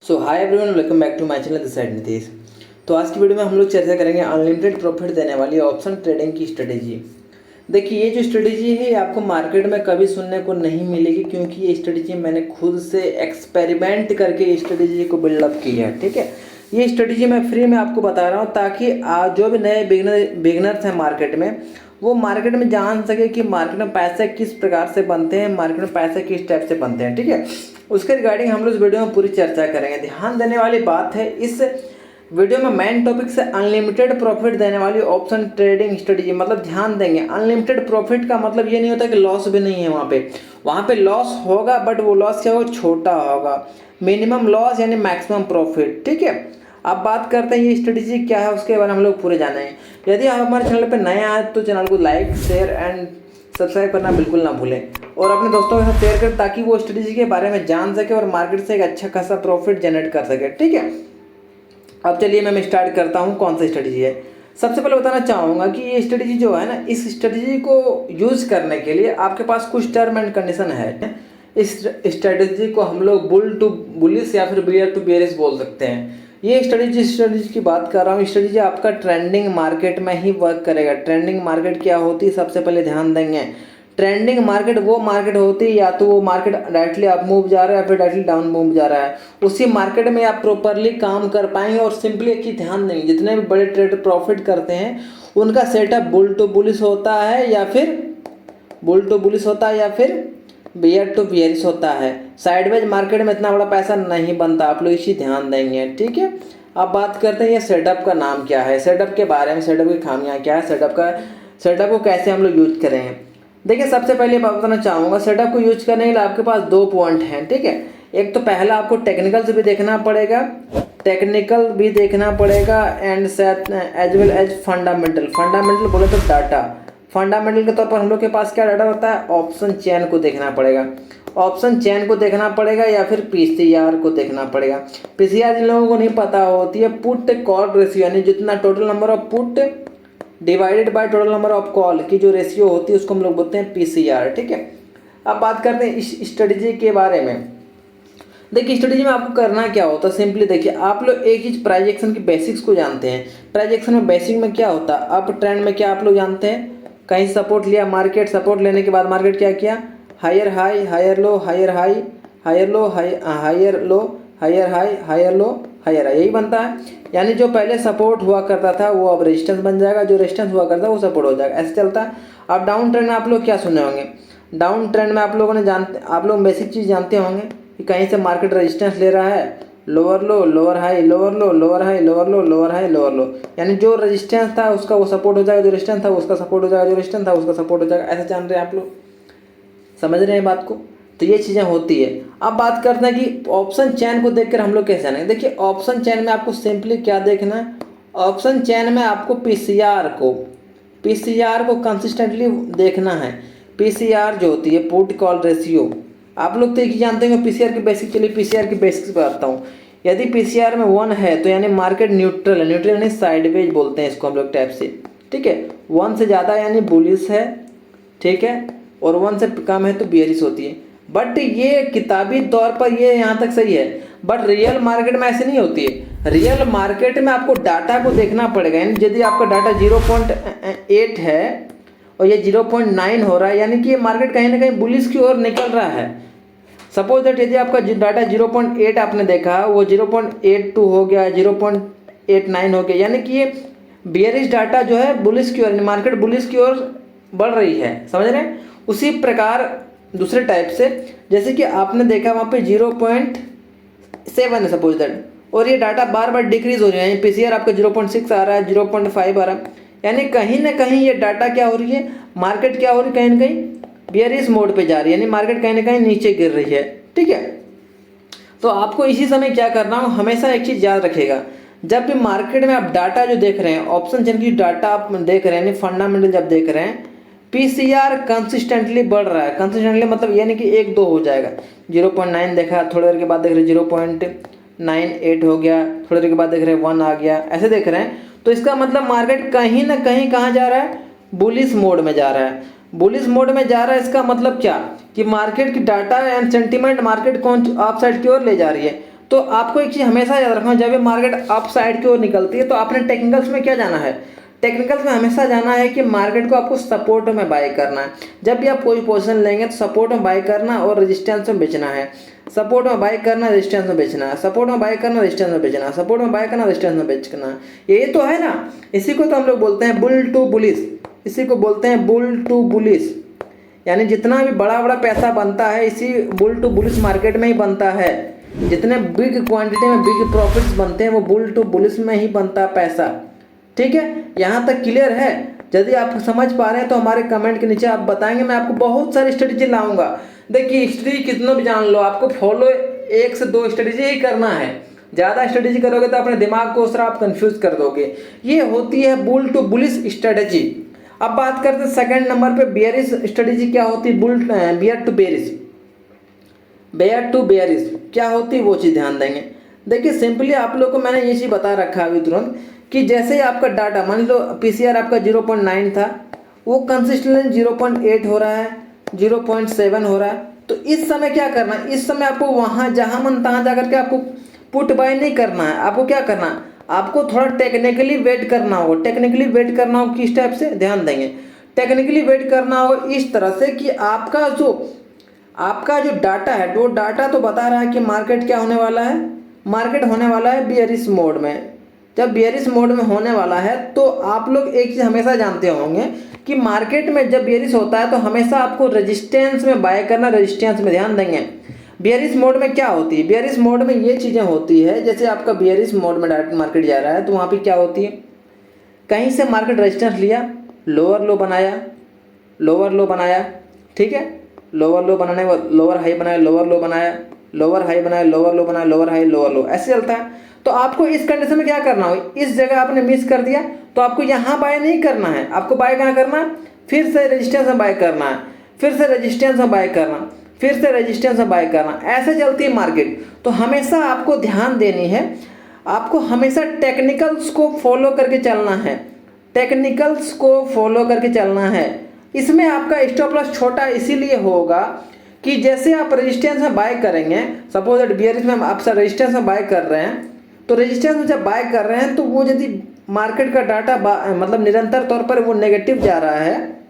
So hi everyone, welcome back to my channel this side Nitish. तो आज की video में हम लोग चर्चा करेंगे अनलिमिटेड प्रॉफिट देने वाली ऑप्शन ट्रेडिंग की स्ट्रेटेजी। देखिए, ये जो स्ट्रेटेजी है ये आपको मार्केट में कभी सुनने को नहीं मिलेगी, क्योंकि ये स्ट्रेटेजी मैंने खुद से एक्सपेरिमेंट करके इस स्ट्रेटेजी को बिल्डअप की है। ठीक है, ये स्ट्रेटेजी मैं फ्री में आपको बता रहा हूँ ताकि जो भी नए बिगनर्स हैं मार्केट में, वो मार्केट में जान सके कि मार्केट में पैसे किस प्रकार से बनते हैं, मार्केट में पैसे किस टाइप से बनते हैं। ठीक है, उसके रिगार्डिंग हम लोग इस वीडियो में पूरी चर्चा करेंगे। ध्यान देने वाली बात है, इस वीडियो में मेन टॉपिक से अनलिमिटेड प्रॉफिट देने वाली ऑप्शन ट्रेडिंग स्ट्रेटेजी, मतलब ध्यान देंगे। अनलिमिटेड प्रॉफिट का मतलब ये नहीं होता कि लॉस भी नहीं है, वहाँ पे लॉस होगा, बट वो लॉस क्या होगा, छोटा होगा। मिनिमम लॉस यानी मैक्सिमम प्रॉफिट। ठीक है, अब बात करते हैं ये स्ट्रेटेजी क्या है, उसके बारे में हम लोग पूरे जानेंगे। यदि आप हमारे चैनल पर नए आए तो चैनल को लाइक, शेयर एंड सब्सक्राइब करना बिल्कुल ना भूलें, और अपने दोस्तों के साथ शेयर करें ताकि वो स्ट्रेटेजी के बारे में जान सके और मार्केट से एक अच्छा खासा प्रॉफिट जनरेट कर सके। ठीक है, अब चलिए मैं स्टार्ट करता हूँ कौन सा स्ट्रेटेजी है। सबसे पहले बताना चाहूँगा कि ये स्ट्रेटेजी जो है ना, इस स्ट्रेटेजी को यूज़ करने के लिए आपके पास कुछ टर्म एंड कंडीशन है। इस स्ट्रेटेजी को हम लोग बुल टू बुलिश या फिर बियर टू बियरिश बोल सकते हैं। ये स्ट्रेटेजी की बात कर रहा हूँ, स्ट्रेटेजी आपका ट्रेंडिंग मार्केट में ही वर्क करेगा। ट्रेंडिंग मार्केट क्या होती है, सबसे पहले ध्यान देंगे। ट्रेंडिंग मार्केट वो मार्केट होती है, या तो वो मार्केट डायरेक्टली अप मूव जा रहा है या फिर डायरेक्टली डाउन मूव जा रहा है, उसी मार्केट में आप प्रॉपरली काम कर पाएंगे। और सिंपली एक ही ध्यान देंगे, जितने भी बड़े ट्रेडर प्रॉफिट करते हैं उनका सेटअप बुल टू बुलिश होता है या फिर बियर टू बियरिश होता है। साइडवेज मार्केट में इतना बड़ा पैसा नहीं बनता, आप लोग इसी ध्यान देंगे। ठीक है, अब बात करते हैं ये सेटअप का नाम क्या है, सेटअप के बारे में, सेटअप की खामियां क्या है, सेटअप को कैसे हम लोग यूज करें। देखिए, सबसे पहले मैं बताना चाहूँगा, सेटअप को यूज करने के लिए आपके पास दो पॉइंट हैं। ठीक है, एक तो पहला आपको टेक्निकल से भी देखना पड़ेगा, and as well as fundamental बोले तो डाटा। फंडामेंटल के तौर पर हम लोग के पास क्या डाटा होता है, ऑप्शन चेन को देखना पड़ेगा, या फिर पीसीआर को देखना पड़ेगा। पीसीआर जिन लोगों को नहीं पता होती है, पुट कॉल रेशियो, यानी जितना total number of put divided by total number of call की जो रेशियो होती है उसको हम लोग बोलते हैं पीसीआर। ठीक है, अब बात करते हैं इस स्ट्रेटेजी के बारे में। देखिए, स्ट्रेटेजी में आपको करना क्या होता है, सिंपली देखिए, आप लोग एक चीज प्राइस एक्शन की बेसिक्स को जानते हैं। प्राइस एक्शन में बेसिक में क्या होता है, अप ट्रेंड में क्या आप लोग जानते हैं, कहीं सपोर्ट लिया मार्केट, सपोर्ट लेने के बाद मार्केट क्या किया, higher high higher low, higher high higher low, higher low, higher high higher low, higher high, यही बनता है। यानी जो पहले सपोर्ट हुआ करता था वो अब रेजिस्टेंस बन जाएगा, जो रेजिस्टेंस हुआ करता है वो सपोर्ट हो जाएगा, ऐसे चलता है। अब डाउन ट्रेंड में आप लोग क्या सुने होंगे, डाउन ट्रेंड में आप लोग बेसिक चीज़ जानते होंगे कि कहीं से मार्केट रेजिस्टेंस ले रहा है, लोअर लो, लोअर हाई, लोअर लो, लोअर हाई, लोअर लो, लोअर हाई, लोअर लो, यानी जो रेजिस्टेंस था उसका वो सपोर्ट हो जाएगा, जो रेजिस्टेंस था उसका सपोर्ट हो जाएगा, जो रेजिस्टेंस था उसका सपोर्ट हो जाएगा। ऐसे जान रहे हैं आप लोग, समझ रहे हैं बात को। तो ये चीज़ें होती है। अब बात करते हैं कि ऑप्शन चैन को देखकर हम लोग कैसे जानेंगे। देखिए, ऑप्शन चैन में आपको सिंपली क्या देखना है, ऑप्शन चैन में आपको पीसीआर को कंसिस्टेंटली देखना है। पीसीआर जो होती है, पुट कॉल रेशियो, आप लोग तो एक ही जानते हैं पीसीआर की बेसिक। चलिए पीसीआर की बेसिक्स पर आता हूँ। यदि पीसीआर में 1 है तो यानी मार्केट न्यूट्रल है, न्यूट्रल यानी साइडवेज बोलते हैं इसको हम लोग टाइप से। ठीक है, 1 से ज़्यादा यानी बुलिश है, ठीक है, और 1 से कम है तो बियरिश होती है। बट ये किताबी तौर पर ये यहाँ तक सही है, बट रियल मार्केट में ऐसे नहीं होती है। रियल मार्केट में आपको डाटा को देखना पड़ेगा, यानी यदि आपका डाटा 0.8 है और ये 0.9 हो रहा है, यानी कि ये मार्केट कहीं ना कहीं बुलिश की ओर निकल रहा है। सपोज दैट यदि आपका डाटा 0.8 आपने देखा, वो 0.82 हो गया, 0.89 हो गया, यानी कि ये बियरिश डाटा जो है बुलिश की ओर, मार्केट बुलिश की ओर बढ़ रही है, समझ रहे हैं। उसी प्रकार दूसरे टाइप से, जैसे कि आपने देखा वहाँ पे 0.7 है सपोज दैट, और ये डाटा बार बार डिक्रीज हो रहा है, पीसीआर आपका 0.6 आ रहा है, 0.5 आ रहा है, यानी कहीं ना कहीं ये डाटा क्या हो रही है, मार्केट क्या हो रही है, कहीं ना कहीं बियरिश मोड पे जा रही है, यानी मार्केट कहीं ना कहीं नीचे गिर रही है। ठीक है, तो आपको इसी समय क्या करना हो, हमेशा एक चीज़ याद रखेगा, जब भी मार्केट में आप डाटा जो देख रहे हैं, ऑप्शन चैन की डाटा आप देख रहे हैं, यानी फंडामेंटल जब देख रहे हैं, पीसीआर कंसिस्टेंटली बढ़ रहा है। कंसिस्टेंटली मतलब यानी कि 1-2 हो जाएगा। 0.9 देखा, थोड़ी देर के बाद देख रहे 0.98 हो गया, थोड़ी देर के बाद देख रहे 1 आ गया, ऐसे देख रहे हैं। तो इसका मतलब मार्केट कहीं ना कहीं कहाँ जा रहा है, बुलिश मोड में जा रहा है। बुलिश मोड में जा रहा है, इसका मतलब क्या कि मार्केट की डाटा एंड सेंटीमेंट मार्केट कौन अप साइड की ओर ले जा रही है। तो आपको एक चीज़ हमेशा याद रखना, जब ये मार्केट अप साइड की ओर निकलती है तो आपने टेक्निकल्स में क्या जाना है, टेक्निकल्स में हमेशा जाना है कि मार्केट को आपको सपोर्ट में बाय करना है। जब भी आप कोई पोजीशन लेंगे तो सपोर्ट में बाय करना और रेजिस्टेंस में बेचना है, सपोर्ट में बाय करना, रेजिस्टेंस में बेचना है, सपोर्ट में बाय करना, रेजिस्टेंस में बेचना, सपोर्ट में बाय करना, रेजिस्टेंस में बेचना। ये तो है ना, इसी को तो हम लोग बोलते हैं बुल टू बुलिश, इसी को बोलते हैं बुल टू बुलिश। यानी जितना भी बड़ा बड़ा पैसा बनता है इसी बुल टू बुलिश मार्केट में ही बनता है। जितने बिग क्वांटिटी में बिग प्रॉफिट्स बनते हैं वो बुल टू बुलिश में ही बनता है पैसा। ठीक है, यहाँ तक क्लियर है? यदि आप समझ पा रहे हैं तो हमारे कमेंट के नीचे आप बताएंगे, मैं आपको बहुत सारी स्ट्रेटेजी लाऊंगा। देखिए स्ट्रेटेजी कितना भी जान लो, आपको फॉलो 1 से 2 स्ट्रेटेजी ही करना है। ज़्यादा स्ट्रेटेजी करोगे तो अपने दिमाग को उस तरह आप कंफ्यूज कर दोगे। ये होती है बुल टू बुलिश स्ट्रेटेजी। अब बात करते हैं सेकंड नंबर पे बेयरिश स्ट्रेटेजी क्या होती है, bear to bearish. Bear to bearish क्या होती है वो चीज़ ध्यान देंगे। देखिए सिंपली आप लोग को मैंने ये चीज़ बता रखा है अभी तुरंत कि जैसे आपका डाटा मान लो पीसीआर आपका 0.9 था, वो कंसिस्टेंटली 0.8 हो रहा है, 0.7 हो रहा है, तो इस समय क्या करना है, इस समय आपको वहाँ जहाँ मन तहाँ जा करके आपको पुट बाय नहीं करना है। आपको क्या करना है, आपको थोड़ा टेक्निकली वेट करना होगा। टेक्निकली वेट करना हो किस टाइप से, ध्यान देंगे। टेक्निकली वेट करना हो इस तरह से कि आपका जो डाटा है वो डाटा तो बता रहा है कि मार्केट क्या होने वाला है, मार्केट होने वाला है बियरिश मोड में। जब बियरिश मोड में होने वाला है तो आप लोग एक चीज़ हमेशा जानते होंगे कि मार्केट में जब बियरिश होता है तो हमेशा आपको रेजिस्टेंस में बाय करना, रेजिस्टेंस में ध्यान देंगे। बियरिश मोड में क्या होती है, बियरिश मोड में ये चीज़ें होती है, जैसे आपका बियरिश मोड में डायरेक्ट मार्केट जा रहा है तो वहाँ पे क्या होती है, कहीं से मार्केट रेजिस्टेंस लिया, लोअर लो बनाया, लोअर लो बनाया, ठीक है, लोअर लो बनाने लोअर हाई बनाया, लोअर लो बनाया, लोअर हाई बनाया, लोअर लो बनाया, लोअर हाई, लोअर लो, ऐसे चलता है। तो आपको इस कंडीशन में क्या करना हो, इस जगह आपने मिस कर दिया तो आपको यहाँ बाय नहीं करना है। आपको बाय कहाँ करना है, फिर से रेजिस्टेंस में बाय करना है, फिर से रेजिस्टेंस में बाय करना, फिर से रेजिस्टेंस में बाय करना, ऐसे चलती है मार्केट। तो हमेशा आपको ध्यान देनी है, आपको हमेशा टेक्निकल्स को फॉलो करके चलना है, टेक्निकल्स को फॉलो करके चलना है। इसमें आपका स्टॉप लॉस छोटा इसीलिए होगा कि जैसे आप रेजिस्टेंस में बाय करेंगे, सपोज दैट बियरिश में आप रेजिस्टेंस में बाय कर रहे हैं, तो रेजिस्टेंस में जब बाय कर रहे हैं तो वो यदि मार्केट का डाटा मतलब निरंतर तौर पर वो नेगेटिव जा रहा है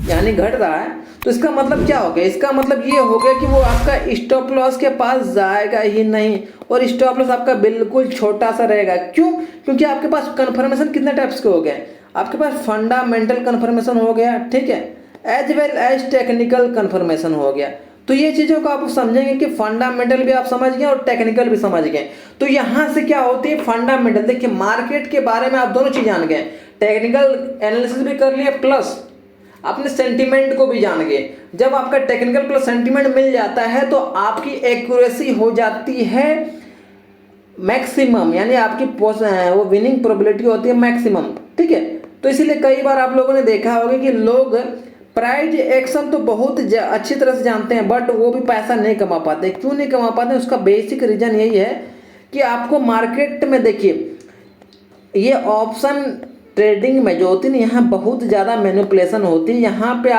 यानी घट रहा है, तो इसका मतलब क्या हो गया, इसका मतलब ये हो गया कि वो आपका स्टॉप लॉस के पास जाएगा ही नहीं, और स्टॉप लॉस आपका बिल्कुल छोटा सा रहेगा। क्यों? क्योंकि आपके पास कन्फर्मेशन कितने टाइप्स के हो गए, आपके पास फंडामेंटल कन्फर्मेशन हो गया, ठीक है, as well as technical confirmation हो गया। तो ये चीज़ों को आप समझेंगे कि फंडामेंटल भी आप समझ गए और टेक्निकल भी समझ गए। तो यहाँ से क्या होती है फंडामेंटल, देखिए मार्केट के बारे में आप दोनों चीज़ जान गए, टेक्निकल एनालिसिस भी कर लिए प्लस अपने सेंटीमेंट को भी जान गए। जब आपका टेक्निकल प्लस सेंटीमेंट मिल जाता है तो आपकी एक्यूरेसी हो जाती है मैक्सिमम, यानी आपकी वो विनिंग प्रोबेबिलिटी होती है मैक्सिमम, ठीक है। तो इसीलिए कई बार आप लोगों ने देखा होगा कि लोग प्राइज एक्शन तो बहुत अच्छी तरह से जानते हैं बट वो भी पैसा नहीं कमा पाते। क्यों नहीं कमा पाते? उसका बेसिक रीज़न यही है कि आपको मार्केट में देखिए ये ऑप्शन ट्रेडिंग में जो होती है ना, यहाँ बहुत ज़्यादा मैनिपुलेशन होती है। यहाँ पे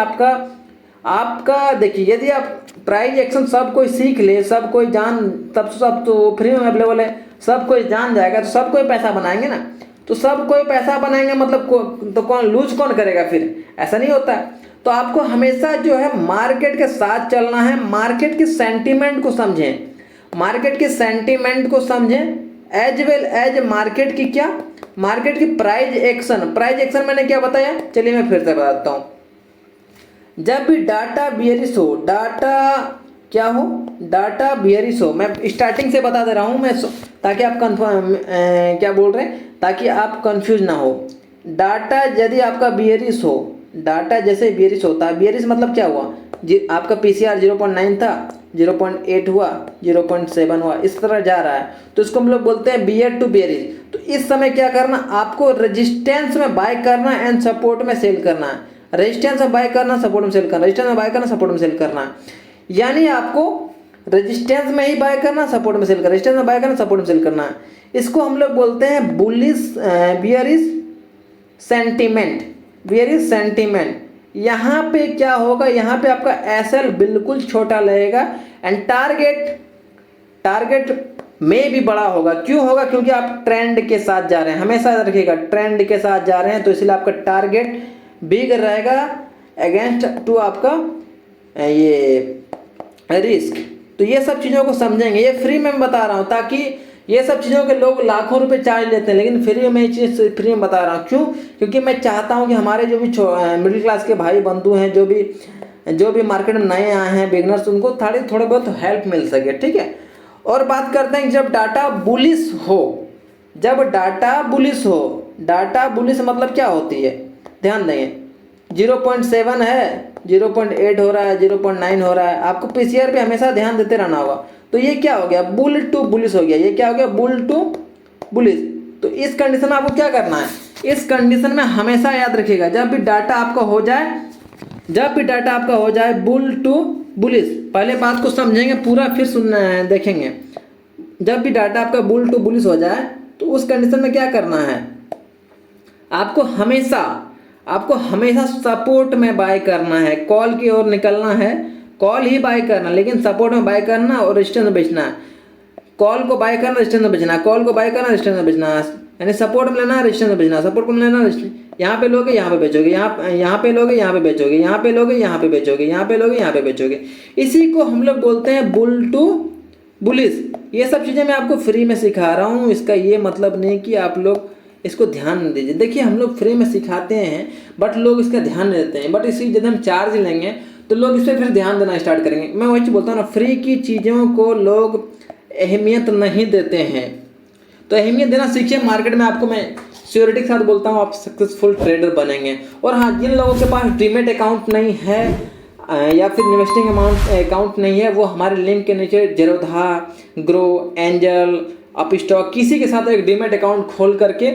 आपका देखिए यदि आप प्राइज एक्शन सब कोई सीख ले, सब कोई जान, तब सब तो फ्री में अवेलेबल है, सब कोई जान जाएगा तो सब कोई पैसा बनाएंगे ना। तो सब कोई पैसा बनाएंगे मतलब तो कौन लूज कौन करेगा फिर? ऐसा नहीं होता है। तो आपको हमेशा जो है मार्केट के साथ चलना है, मार्केट के सेंटीमेंट को समझें, मार्केट के सेंटीमेंट को समझें एज वेल एज मार्केट की क्या, मार्केट की प्राइज एक्शन। प्राइज एक्शन मैंने क्या बताया, चलिए मैं फिर से बताता हूँ। जब भी डाटा बियरिश हो, डाटा क्या हो, डाटा बियरिश हो, मैं स्टार्टिंग से बता दे रहा हूँ मैं ताकि आप क्या बोल रहे हैं, ताकि आप कंफ्यूज ना हो। डाटा यदि आपका बियरिश हो, डाटा जैसे बियरिश होता है, बियरिश मतलब क्या हुआ, आपका पीसीआर 0.9 था, 0.8 हुआ, 0.7 हुआ, इस तरह जा रहा है, तो इसको हम लोग बोलते हैं बियर टू बियरिश। तो इस समय क्या करना, आपको रेजिस्टेंस में बाय करना एंड सपोर्ट में सेल करना है, रेजिस्टेंस में बाय करना, सपोर्ट में सेल करना, रेजिस्टेंस में बाय करना, सपोर्ट में सेल करना। यानी आपको रेजिस्टेंस में ही बाय करना, सपोर्ट में सेल करना, रेजिस्टेंस में बाय करना, सपोर्ट में सेल करना। इसको हम लोग बोलते हैं bullish bearish sentiment, bearish sentiment. यहाँ पे क्या होगा, यहाँ पे आपका एसएल बिल्कुल छोटा लगेगा एंड टारगेट में भी बड़ा होगा। क्यों होगा? क्योंकि आप ट्रेंड के साथ जा रहे हैं, हमेशा याद रखिएगा ट्रेंड के साथ जा रहे हैं, तो इसलिए आपका टारगेट बिग रहेगा अगेंस्ट टू आपका ये रिस्क। तो ये सब चीज़ों को समझेंगे, ये फ्री में बता रहा हूँ, ताकि ये सब चीज़ों के लोग लाखों रुपए चार्ज लेते हैं, लेकिन फ्री में ये चीज़ फ्री में बता रहा हूँ। क्यों? क्योंकि मैं चाहता हूँ कि हमारे जो भी मिडिल क्लास के भाई बंधु हैं, जो भी मार्केट में नए आए हैं बिगनर्स, उनको थोड़े बहुत हेल्प मिल सके, ठीक है। और बात करते हैं जब डाटा बुलिश हो, डाटा बुलिश मतलब क्या होती है, ध्यान देंगे। 0.7 है, 0.8 हो रहा है, 0.9 हो रहा है, आपको पीसीआर पे हमेशा ध्यान देते रहना होगा। तो ये क्या हो गया? बुल टू बुलिश हो गया। ये क्या हो गया? Bull to bullish. तो इस कंडीशन में आपको क्या करना है? इस कंडीशन में हमेशा याद रखिएगा, जब भी डाटा आपका हो जाए बुल टू बुलिश, पहले बात को समझेंगे पूरा, फिर सुनना है, देखेंगे। जब भी डाटा आपका बुल टू बुलिश हो जाए, तो उस कंडीशन में क्या करना है? आपको हमेशा सपोर्ट में बाय करना है, कॉल की ओर निकलना है, कॉल ही बाय करना, लेकिन सपोर्ट में बाय करना और रेजिस्टेंस में बेचना है। कॉल को बाय करना, रेजिस्टेंस में बेचना, कॉल को बाय करना, रेजिस्टेंस में बेचना, यानी सपोर्ट में लेना, रेजिस्टेंस में बेचना, सपोर्ट में लेना, यहाँ पे लोगे यहाँ पे बेचोगे, यहाँ पे लोगे यहाँ पे बेचोगे, यहाँ पे लोगे यहाँ पे बेचोगे, यहाँ पे लोगे यहाँ पे बेचोगे। इसी को हम लोग बोलते हैं बुल टू बुलिश। ये सब चीज़ें मैं आपको फ्री में सिखा रहा हूँ, इसका ये मतलब नहीं कि आप लोग इसको ध्यान नहीं दीजिए। देखिए हम लोग फ्री में सिखाते हैं, बट लोग इसका ध्यान नहीं देते हैं, बट इसी जब हम चार्ज लेंगे तो लोग इस पर फिर ध्यान देना स्टार्ट करेंगे। मैं वही बोलता हूँ ना, फ्री की चीज़ों को लोग अहमियत नहीं देते हैं, तो अहमियत देना सीखिए। मार्केट में आपको मैं श्योरिटी के साथ बोलता हूँ, आप सक्सेसफुल ट्रेडर बनेंगे। और हाँ, जिन लोगों के पास डीमेट अकाउंट नहीं है या फिर इन्वेस्टिंग अकाउंट नहीं है, वो हमारे लिंक के नीचे जेरोधा, ग्रो, एंजल, अपस्टॉक, किसी के साथ एक डीमेट अकाउंट खोल करके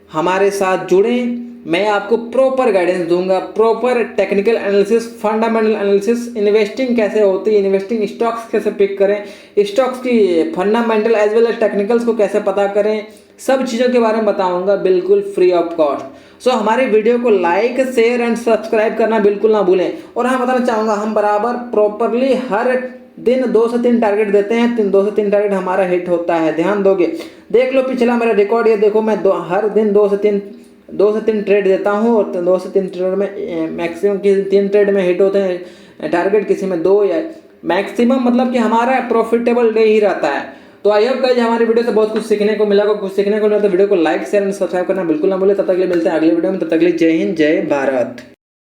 हमारे साथ जुड़ें। मैं आपको प्रॉपर गाइडेंस दूंगा, proper technical analysis, fundamental analysis, investing कैसे होती है, इन्वेस्टिंग स्टॉक्स कैसे पिक करें, स्टॉक्स की fundamental as well as technicals को कैसे पता करें, सब चीज़ों के बारे में बताऊंगा बिल्कुल फ्री ऑफ कॉस्ट। सो हमारी वीडियो को लाइक, शेयर एंड सब्सक्राइब करना बिल्कुल ना भूलें। और हाँ, बताना चाहूँगा, हम बराबर प्रॉपरली हर दिन 2 से 3 टारगेट देते हैं, 2 से 3 टारगेट हमारा हिट होता है। ध्यान दोगे, देख लो पिछला मेरा रिकॉर्ड, ये देखो, मैं हर दिन 2 से 3 ट्रेड देता हूँ, और 2 से 3 ट्रेड में मैक्सिमम किसी 3 ट्रेड में हिट होते हैं टारगेट, किसी में 2 या मैक्सिमम, मतलब कि हमारा प्रॉफिटेबल डे ही रहता है। तो आई होप गाइस हमारी वीडियो से बहुत कुछ सीखने को मिला, तो वीडियो को लाइक, शेयर एंड सब्सक्राइब करना बिल्कुल ना भूले। तब तक के लिए मिलते हैं अगले वीडियो में, तब तक के लिए जय हिंद, जय भारत।